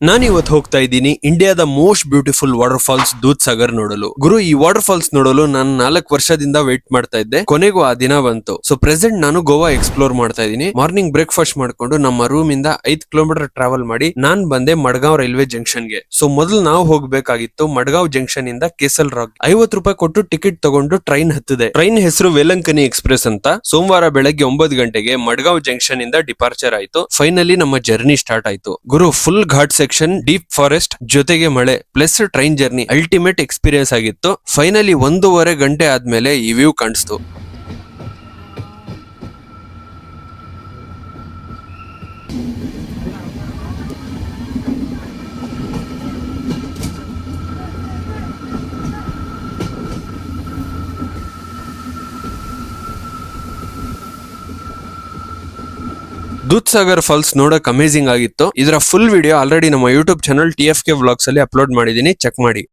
ನಾನು ಇವತ್ತು ಹೋಗ್ತಾ ಇದ್ದೀನಿ ಇಂಡಿಯಾದ most beautiful water falls Dudhsagar ನೋಡಲು. ಗುರು, ಈ ವಾಟರ್ ಫಾಲ್ಸ್ ನೋಡಲು ನಾನು 4 ವರ್ಷದಿಂದ ವೇಟ್ ಮಾಡ್ತಾ ಇದ್ದೆ. ಕೊನೆಗೂ ಆ ದಿನ ಬಂತು. ಸೊ ಪ್ರೆಸೆಂಟ್ ನಾನು ಗೋವಾ ಎಕ್ಸ್ಪ್ಲೋರ್ ಮಾಡ್ತಾ ಇದ್ದೀನಿ. ಮಾರ್ನಿಂಗ್ ಬ್ರೇಕ್ಫಾಸ್ಟ್ ಮಾಡ್ಕೊಂಡು ನಮ್ಮ ರೂಮ್ ಇಂದ 5 ಕಿಲೋಮೀಟರ್ ಟ್ರಾವೆಲ್ ಮಾಡಿ ನಾನ್ ಬಂದೆ ಮಡ್ಗಾಂವ್ ರೈಲ್ವೆ ಜಂಕ್ಷನ್ ಗೆ. ಸೊ ಮೊದಲು ನಾವು ಹೋಗ್ಬೇಕಾಗಿತ್ತು ಮಡ್ಗಾಂವ್ ಜಂಕ್ಷನ್ ಇಂದ ಕೇಸಲ್ ರಾಕ್. 50 ರೂಪಾಯಿ ಕೊಟ್ಟು ಟಿಕೆಟ್ ತಗೊಂಡು ಟ್ರೈನ್ ಹತ್ತಿದೆ. ಟ್ರೈನ್ ಹೆಸರು ವೇಲಂಕನಿ ಎಕ್ಸ್ಪ್ರೆಸ್ ಅಂತ. ಸೋಮವಾರ ಬೆಳಗ್ಗೆ 9 ಗಂಟೆಗೆ ಮಡ್ಗಾಂವ್ ಜಂಕ್ಷನ್ ಇಂದ ಡಿಪಾರ್ಚರ್ ಆಯ್ತು. ಫೈನಲಿ ನಮ್ಮ ಜರ್ನಿ ಸ್ಟಾರ್ಟ್ ಆಯ್ತು. ಗುರು, full ghat section, deep forest ಜೊತೆಗೆ ಮಳೆ plus train journey ultimate experience ಆಗಿತ್ತು. ಫೈನಲಿ 1.5 ಗಂಟೆ ಆದ್ಮೇಲೆ ಈ ವ್ಯೂ ಕಾಣಿಸ್ತು. ದೂದ್ ಸಾಗರ್ ಫಾಲ್ಸ್ ನೋಡಕ್ ಅಮೇಸಿಂಗ್ ಆಗಿತ್ತು. ಇದರ ಫುಲ್ ವಿಡಿಯೋ ಆಲ್ರೆಡಿ ನಮ್ಮ ಯೂಟ್ಯೂಬ್ ಚಾನಲ್ TFK ವ್ಲಾಗ್ಸ್ ಅಲ್ಲಿ ಅಪ್ಲೋಡ್ ಮಾಡಿದೀನಿ, ಚೆಕ್ ಮಾಡಿ.